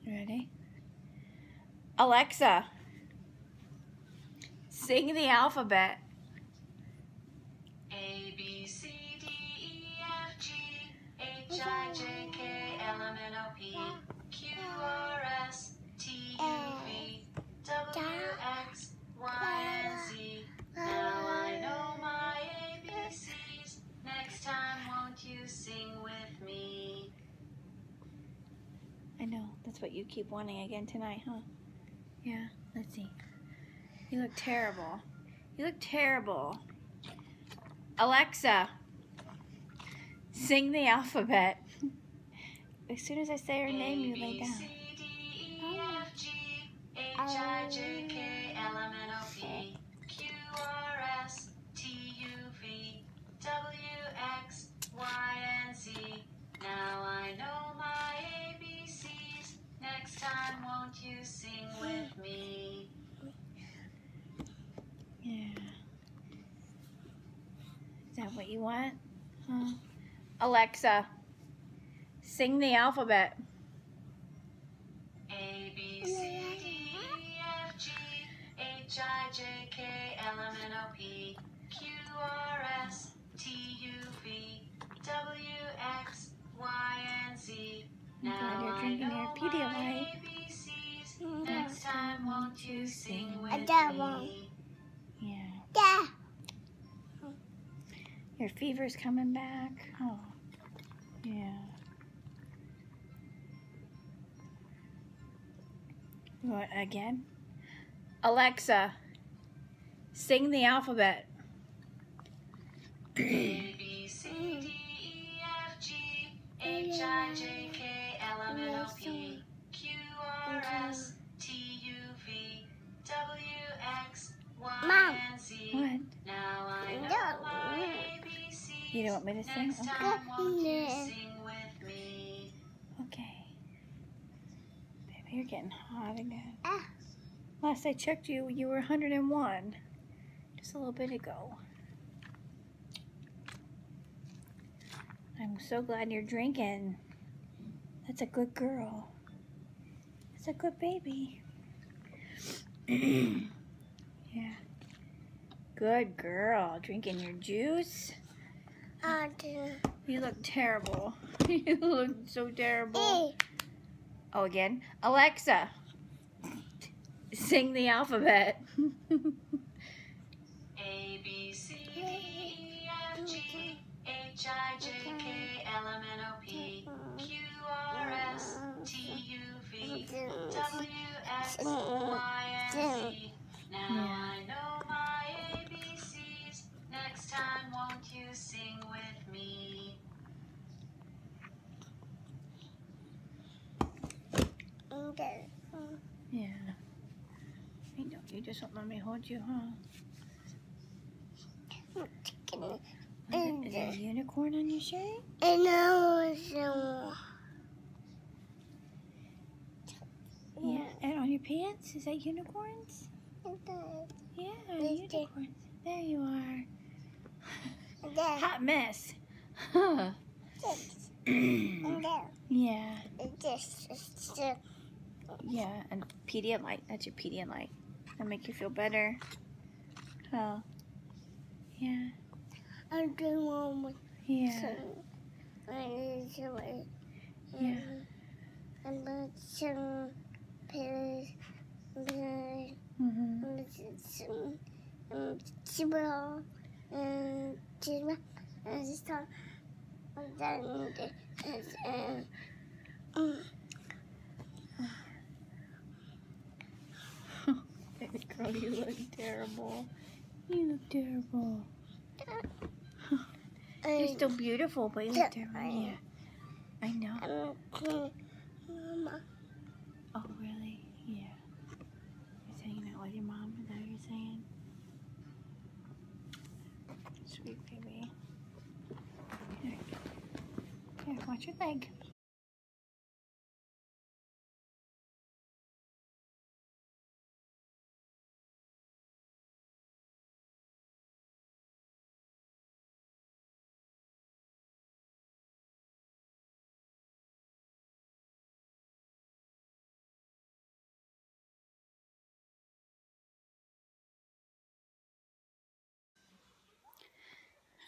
Ready? Alexa, sing the alphabet. A, B, C, D, E, F, G, H, I, J, K, L, M, N, O, P, Q, R, S, T, U, V, W, X, Y, and Z. Now I know my ABCs. Next time, won't you sing with me? I know, that's what you keep wanting again tonight, huh? Yeah, let's see. You look terrible. You look terrible. Alexa, sing the alphabet. As soon as I say her name, you lay down. A, B, C, D, E, F, G, H, I, J, K, L, M, N, O, P, Q, R, S, T, U, V, W, X, Y, and Z. Now I know my ABCs. Next time, won't you sing with me? Yeah. Is that what you want? Huh? Alexa, sing the alphabet. A, B, C, D, E, F, G, H, I, J, K, L, M, N, O, P, Q, R, S, T, U, V, W, X, Y, and Z. I'm glad you're drinking your Pedialyte. ABCs. Next time, won't you sing with me? Yeah. Your fever's coming back. Oh, yeah. What, again? Alexa, sing the alphabet. A, B, C, D, E, F, G, H, I, J, K, L, M, N, O, P, Q, R, S, T, U, V, W, X, Y, and Z. What? Now I know my ABCs. You don't want me to sing? Next time, won't you sing with me? Okay. Baby, you're getting hot again. Last I checked you, you were 101. Just a little bit ago. I'm so glad you're drinking. That's a good girl. That's a good baby. Yeah. Good girl. Drinking your juice. You look terrible. You look so terrible. Oh, again. Alexa, sing the alphabet. A, B, C, D, E, F, G, H, I, J, K, L, M, N, O, P, Q, R, S, T, U, V, W, X, Y, and Z. Now I know my ABCs. Next time, won't you sing with me? Yeah. I know, you just won't let me hold you, huh? Is there a unicorn on your shirt? Yeah, and on your pants? Is that unicorns? Yeah, unicorns. There you are. Hot mess. Huh. Yeah. Yeah, and Pedialyte. That's your Pedialyte. That'll make you feel better. Oh. Yeah. Yeah. Yeah. Baby girl, you look terrible. You look terrible. You're still beautiful, but you look terrible. Yeah. I know. Oh, really? Yeah. You're saying that with your mom? Is that what you're saying? Sweet baby. Here. Here, watch your leg.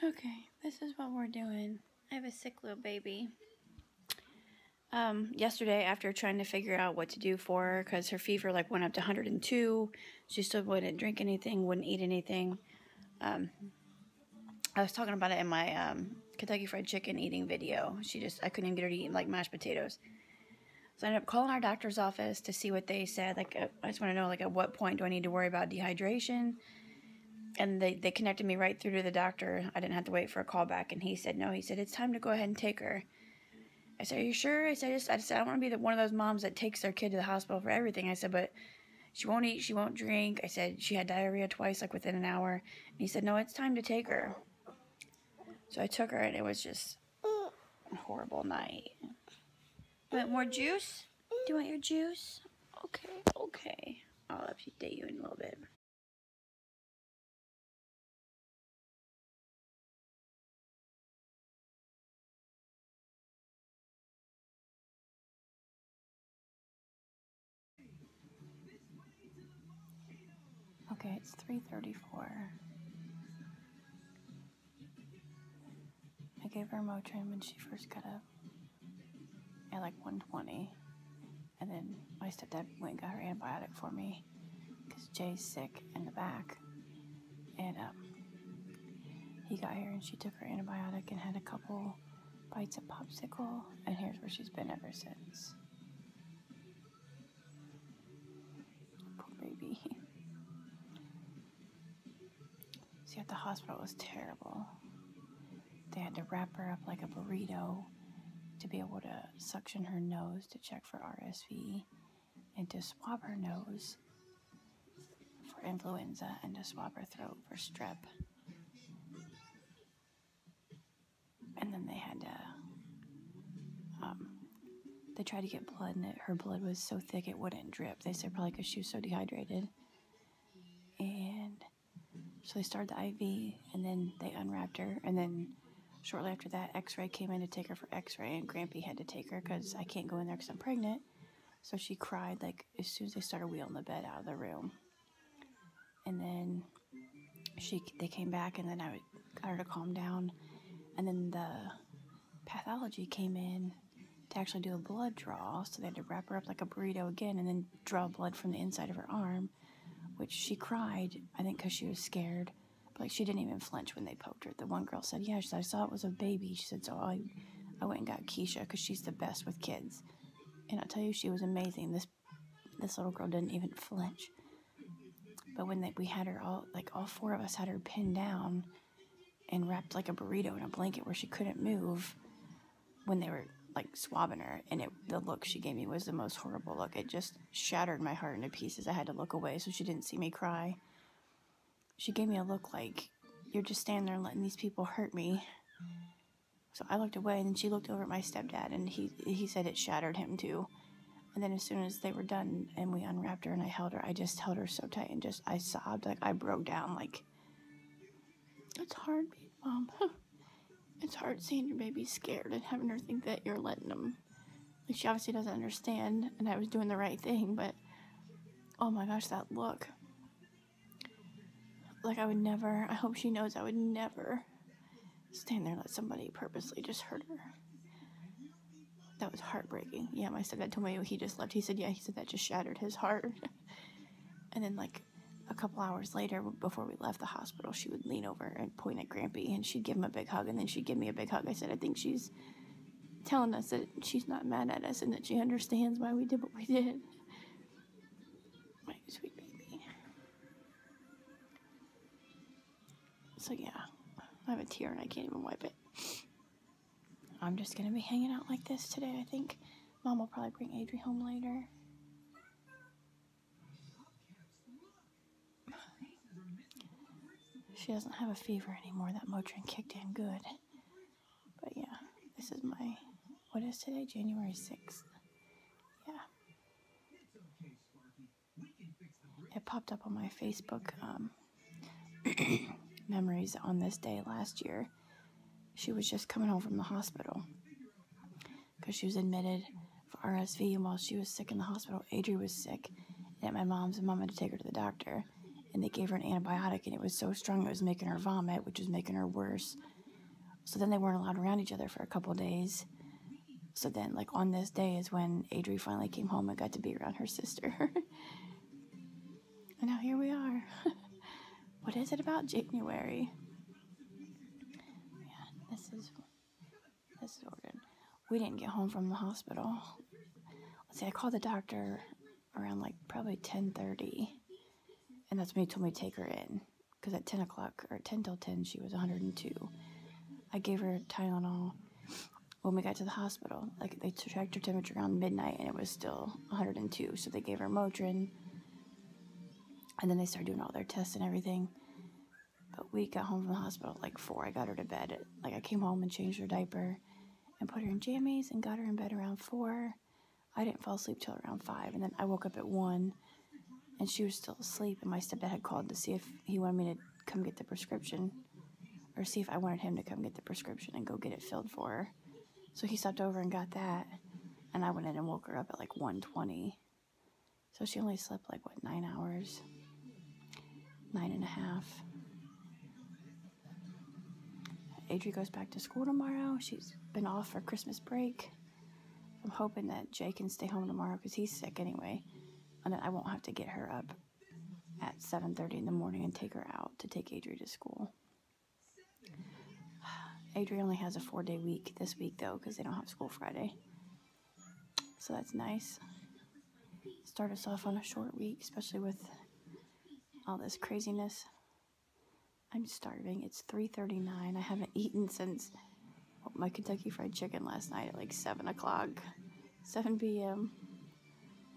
Okay, this is what we're doing. I have a sick little baby. Yesterday, after trying to figure out what to do for her, because her fever like went up to 102, she still wouldn't drink anything, wouldn't eat anything. I was talking about it in my Kentucky Fried Chicken eating video. I couldn't even get her to eat like mashed potatoes. So I ended up calling our doctor's office to see what they said. Like, I just want to know, like, at what point do I need to worry about dehydration? And they connected me right through to the doctor. I didn't have to wait for a call back. And he said, no, he said, it's time to go ahead and take her. I said, are you sure? I said, I don't want to be one of those moms that takes their kid to the hospital for everything. I said, but she won't eat, she won't drink. I said, she had diarrhea twice, like within an hour. And he said, no, it's time to take her. So I took her, and it was just a horrible night. Want more juice? Do you want your juice? Okay. I'll update you in a little bit. Okay, it's 3:34. I gave her Motrin when she first got up at like 1:20. And then my stepdad went and got her antibiotic for me because Jay's sick in the back. And he got here and she took her antibiotic and had a couple bites of popsicle. And here's where she's been ever since. Poor baby. See, at the hospital it was terrible. They had to wrap her up like a burrito to be able to suction her nose to check for RSV, and to swab her nose for influenza, and to swab her throat for strep. And then they had to, they tried to get blood, and her blood was so thick it wouldn't drip. They said probably because she was so dehydrated. And so they started the IV, and then they unwrapped her, and then shortly after that, X-ray came in to take her for X-ray, and Grampy had to take her because I can't go in there because I'm pregnant. So she cried like as soon as they started wheeling the bed out of the room. And then they came back, and then I got her to calm down. And then the pathology came in to actually do a blood draw, so they had to wrap her up like a burrito again and then draw blood from the inside of her arm, which she cried, I think because she was scared. But like, she didn't even flinch when they poked her. The one girl said, yeah, she said, I saw it was a baby. She said, so I went and got Keisha because she's the best with kids. And I'll tell you, she was amazing. This little girl didn't even flinch. But when we had her all four of us had her pinned down and wrapped like a burrito in a blanket where she couldn't move when they were like swabbing her, and the look she gave me was the most horrible look. It just shattered my heart into pieces. I had to look away so she didn't see me cry. She gave me a look like, you're just standing there and letting these people hurt me. So I looked away, and then she looked over at my stepdad, and he said it shattered him too. And then as soon as they were done and we unwrapped her and I held her, I just held her so tight and I sobbed. Like, I broke down. Like, it's hard being mom. It's hard seeing your baby scared and having her think that you're letting them. Like, she obviously doesn't understand, and I was doing the right thing, but oh my gosh, that look. Like, I hope she knows I would never stand there and let somebody purposely just hurt her. That was heartbreaking. Yeah, my stepdad told me he just left. He said that just shattered his heart. And then, like, a couple hours later, before we left the hospital, she would lean over and point at Grampy, and she'd give him a big hug, and then she'd give me a big hug. I said, I think she's telling us that she's not mad at us and that she understands why we did what we did. My sweet baby. So, yeah, I have a tear, and I can't even wipe it. I'm just going to be hanging out like this today, I think. Mom will probably bring Adri home later. She doesn't have a fever anymore. That Motrin kicked in good. But yeah, this is what is today? January 6th. Yeah. It popped up on my Facebook memories on this day last year. She was just coming home from the hospital because she was admitted for RSV, and while she was sick in the hospital, Adri was sick, and at my mom's, and Mom had to take her to the doctor. and they gave her an antibiotic, and it was so strong it was making her vomit, which was making her worse. So then they weren't allowed around each other for a couple of days. So then, like, on this day is when Adri finally came home and got to be around her sister. And now here we are. What is it about January? Yeah, this is ordered. We didn't get home from the hospital. Let's see, I called the doctor around like probably 10:30, and that's when he told me to take her in, because at 10 o'clock, or 10 till 10, she was 102. I gave her Tylenol. When we got to the hospital, like, they checked her temperature around midnight, and it was still 102, so they gave her Motrin, and then they started doing all their tests and everything. But we got home from the hospital at like 4. I got her to bed like, I came home and changed her diaper and put her in jammies and got her in bed around 4. I didn't fall asleep till around 5, and then I woke up at 1, and she was still asleep, and my stepdad had called to see if he wanted me to come get the prescription, or see if I wanted him to come get the prescription and go get it filled for her. So he stopped over and got that, and I went in and woke her up at like 1:20. So she only slept like, what, 9 hours? 9.5. Adri goes back to school tomorrow. She's been off for Christmas break. I'm hoping that Jay can stay home tomorrow because he's sick anyway. And then I won't have to get her up at 7:30 in the morning and take her out to take Adri to school. Adri only has a 4-day week this week, though, because they don't have school Friday. So that's nice. Start us off on a short week, especially with all this craziness. I'm starving. It's 3:39. I haven't eaten since my Kentucky Fried Chicken last night at like 7 o'clock. 7 p.m.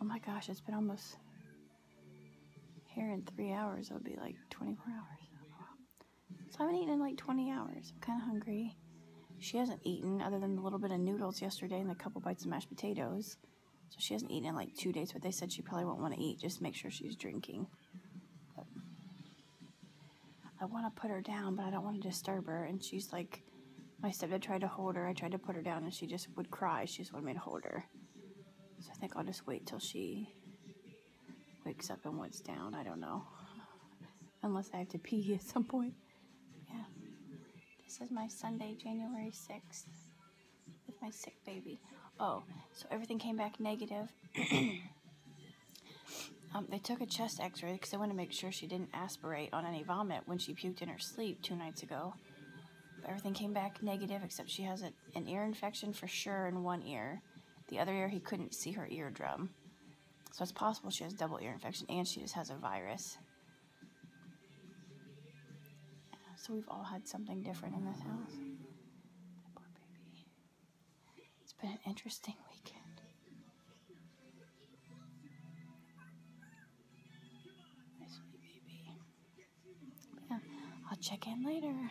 Oh my gosh, it's been almost here in 3 hours. It would be like 24 hours. So I haven't eaten in like 20 hours. I'm kind of hungry. She hasn't eaten other than a little bit of noodles yesterday and a couple bites of mashed potatoes. So she hasn't eaten in like 2 days, but they said she probably won't want to eat. Just make sure she's drinking. But I want to put her down, but I don't want to disturb her. And she's like, my stepdad tried to hold her. I tried to put her down, and she just would cry. She just wanted me to hold her. So I think I'll just wait till she wakes up and wants down. I don't know. Unless I have to pee at some point. Yeah. This is my Sunday, January 6th. With my sick baby. Oh, so everything came back negative. They took a chest x-ray because they wanted to make sure she didn't aspirate on any vomit when she puked in her sleep 2 nights ago. But everything came back negative, except she has an ear infection for sure in one ear. The other ear, he couldn't see her eardrum. So it's possible she has double ear infection, and she just has a virus. Yeah, so we've all had something different in this house. That poor baby. It's been an interesting weekend. My sweet baby. Yeah, I'll check in later.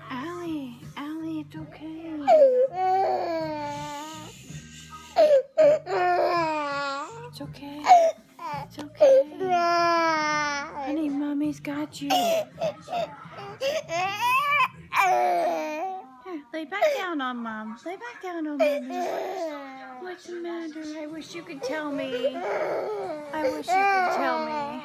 Allie, Allie, it's okay. It's okay. It's okay. Honey, Mommy's got you. Here, lay back down on Mom. Lay back down on Mommy. What's the matter? I wish you could tell me. I wish you could tell me.